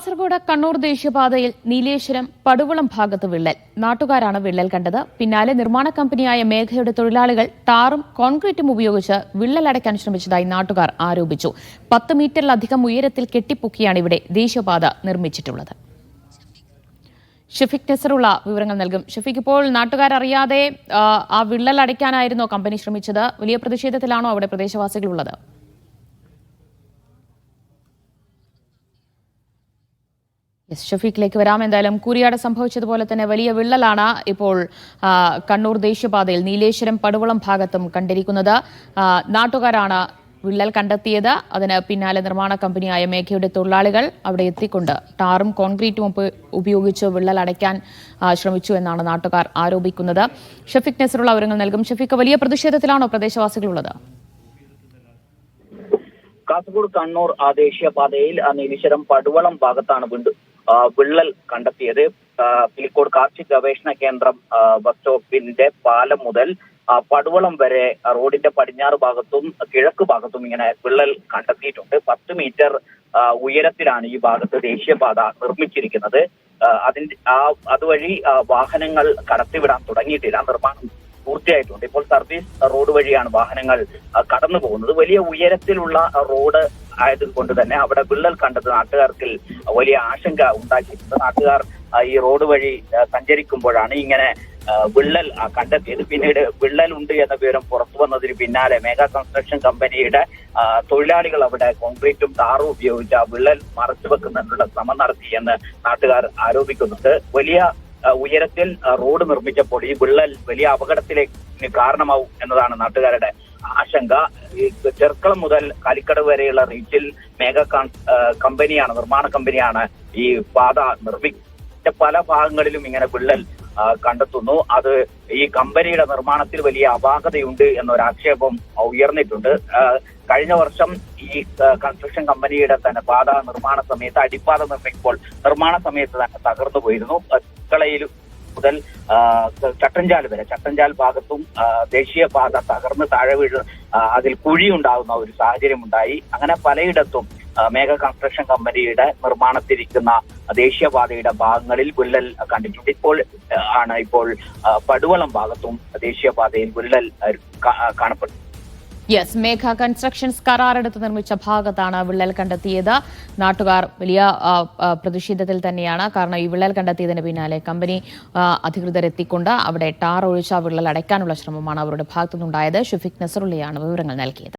കാസർഗോഡ് കണ്ണൂർ ദേശീയപാതയിൽ നീലേശ്വരം പടുവളം ഭാഗത്ത് വിള്ളൽ. നാട്ടുകാരാണ് വിള്ളൽ കണ്ടത്. പിന്നാലെ നിർമ്മാണ കമ്പനിയായ മേഘയുടെ തൊഴിലാളികൾ ടാറും കോൺക്രീറ്റും ഉപയോഗിച്ച് വിള്ളൽ അടയ്ക്കാൻ ശ്രമിച്ചതായി നാട്ടുകാർ ആരോപിച്ചു. 10 മീറ്ററിലധികം ഉയരത്തിൽ കെട്ടിപ്പൊക്കിയാണ് ഇവിടെ ദേശീയപാത നിർമ്മിച്ചിട്ടുള്ളത്. ഷഫീഖ് നസറുള്ള വിവരങ്ങൾ നൽകും. ഷഫീഖ്, ഇപ്പോൾ നാട്ടുകാരറിയാതെ ആ വിള്ളൽ അടയ്ക്കാനായിരുന്നോ കമ്പനി ശ്രമിച്ചത്? വലിയ പ്രതിഷേധത്തിലാണോ അവിടെ പ്രദേശവാസികളുള്ളത്? ഷഫീഖിലേക്ക് വരാം. എന്തായാലും കൂരിയാട് സംഭവിച്ചതുപോലെ തന്നെ വലിയ വിള്ളലാണ് ഇപ്പോൾ കണ്ണൂർ ദേശീയപാതയിൽ നീലേശ്വരം പടുവളം ഭാഗത്തും കണ്ടിരിക്കുന്നത്. നാട്ടുകാരാണ് വിള്ളൽ കണ്ടെത്തിയത്. അതിന് പിന്നാലെ നിർമ്മാണ കമ്പനിയായ മേഘയുടെ തൊഴിലാളികൾ അവിടെ എത്തിക്കൊണ്ട് ടാറും കോൺക്രീറ്റും ഉപയോഗിച്ച് വിള്ളൽ അടയ്ക്കാൻ ശ്രമിച്ചു എന്നാണ് നാട്ടുകാർ ആരോപിക്കുന്നത്. ഷഫീഖ് നസറുള്ള വിവരങ്ങൾ നൽകും. ഷഫീഖ്, വലിയ പ്രതിഷേധത്തിലാണോ പ്രദേശവാസികളുള്ളത്? കാസർഗോഡ് കണ്ണൂർ ദേശീയപാതയിൽ നീലേശ്വരം പടുവളം ഭാഗത്താണ് വിള്ളൽ കണ്ടെത്തിയത്. പിലിക്കോട് കാർഷിക ഗവേഷണ കേന്ദ്രം ബസ് സ്റ്റോപ്പിന്റെ പാലം മുതൽ പടുവളം വരെ റോഡിന്റെ പടിഞ്ഞാറ് ഭാഗത്തും കിഴക്ക് ഭാഗത്തും ഇങ്ങനെ വിള്ളൽ കണ്ടെത്തിയിട്ടുണ്ട്. 10 മീറ്റർ ഉയരത്തിലാണ് ഈ ഭാഗത്ത് ദേശീയപാത നിർമ്മിച്ചിരിക്കുന്നത്. അതുവഴി വാഹനങ്ങൾ കടത്തിവിടാൻ തുടങ്ങിയിട്ടില്ല. നിർമ്മാണം പൂർത്തിയായിട്ടുണ്ട്. ഇപ്പോൾ സർവീസ് റോഡ് വഴിയാണ് വാഹനങ്ങൾ കടന്നു പോകുന്നത്. വലിയ ഉയരത്തിലുള്ള റോഡ് ആയതുകൊണ്ട് തന്നെ അവിടെ വിള്ളൽ കണ്ടത് നാട്ടുകാർക്ക് വലിയ ആശങ്ക ഉണ്ടാക്കിയിട്ടുണ്ട്. നാട്ടുകാർ ഈ റോഡ് വഴി സഞ്ചരിക്കുമ്പോഴാണ് ഇങ്ങനെ വിള്ളൽ കണ്ടെത്തിയത്. പിന്നീട് വിള്ളൽ ഉണ്ട് എന്ന വിവരം പുറത്തു വന്നതിന് പിന്നാലെ മേഘ കൺസ്ട്രക്ഷൻ കമ്പനിയുടെ തൊഴിലാളികൾ അവിടെ കോൺക്രീറ്റും ടാറും ഉപയോഗിച്ച് ആ വിള്ളൽ മറച്ചു വെക്കുന്നതിനുള്ള ശ്രമം നടത്തിയെന്ന് നാട്ടുകാർ ആരോപിക്കുന്നുണ്ട്. വലിയ ഉയരത്തിൽ റോഡ് നിർമ്മിച്ചപ്പോൾ ഈ വിള്ളൽ വലിയ അപകടത്തിലേക്ക് കാരണമാവും എന്നതാണ് നാട്ടുകാരുടെ ആശങ്ക. ചെർക്കളം മുതൽ കാലിക്കട് വരെയുള്ള റീച്ചിൽ മേഘ കമ്പനിയാണ്, നിർമ്മാണ കമ്പനിയാണ് ഈ പാത നിർമ്മിച്ച പല ഭാഗങ്ങളിലും ഇങ്ങനെ വിള്ളൽ കണ്ടെത്തുന്നു. അത് ഈ കമ്പനിയുടെ നിർമ്മാണത്തിൽ വലിയ അപാകതയുണ്ട് എന്നൊരാക്ഷേപം ഉയർന്നിട്ടുണ്ട്. കഴിഞ്ഞ വർഷം ഈ കൺസ്ട്രക്ഷൻ കമ്പനിയുടെ തന്നെ പാത നിർമ്മാണ സമയത്ത് അടിപ്പാത നിർമ്മിക്കുമ്പോൾ നിർമ്മാണ സമയത്ത് തന്നെ തകർന്നു പോയിരുന്നു. കളയിൽ മുതൽ ചട്ടഞ്ചാൽ ഭാഗത്തും ദേശീയപാത തകർന്ന് താഴെ വീഴ് അതിൽ കുഴിയുണ്ടാകുന്ന ഒരു സാഹചര്യം ഉണ്ടായി. അങ്ങനെ പലയിടത്തും മേഘ കൺസ്ട്രക്ഷൻ കമ്പനിയുടെ നിർമ്മാണത്തിരിക്കുന്ന ദേശീയപാതയുടെ ഭാഗങ്ങളിൽ വിള്ളൽ കണ്ടിട്ടുണ്ട്. ഇപ്പോൾ പടുവളം ഭാഗത്തും ദേശീയപാതയിൽ വിള്ളൽ കാണപ്പെടുന്നു. യെസ്, മേഘ കൺസ്ട്രക്ഷൻസ് കരാറെടുത്ത് നിർമ്മിച്ച ഭാഗത്താണ് വിള്ളൽ കണ്ടെത്തിയത്. നാട്ടുകാർ വലിയ പ്രതിഷേധത്തിൽ തന്നെയാണ്. കാരണം ഈ വിള്ളൽ കണ്ടെത്തിയതിന് പിന്നാലെ കമ്പനി അധികൃതരെത്തിക്കൊണ്ട് അവിടെ ടാർ ഒഴിച്ച വിള്ളൽ അടയ്ക്കാനുള്ള ശ്രമമാണ് അവരുടെ ഭാഗത്തുനിന്നുണ്ടായത്. ഷഫീഖ് നസറുള്ളയാണ് വിവരങ്ങൾ നൽകിയത്.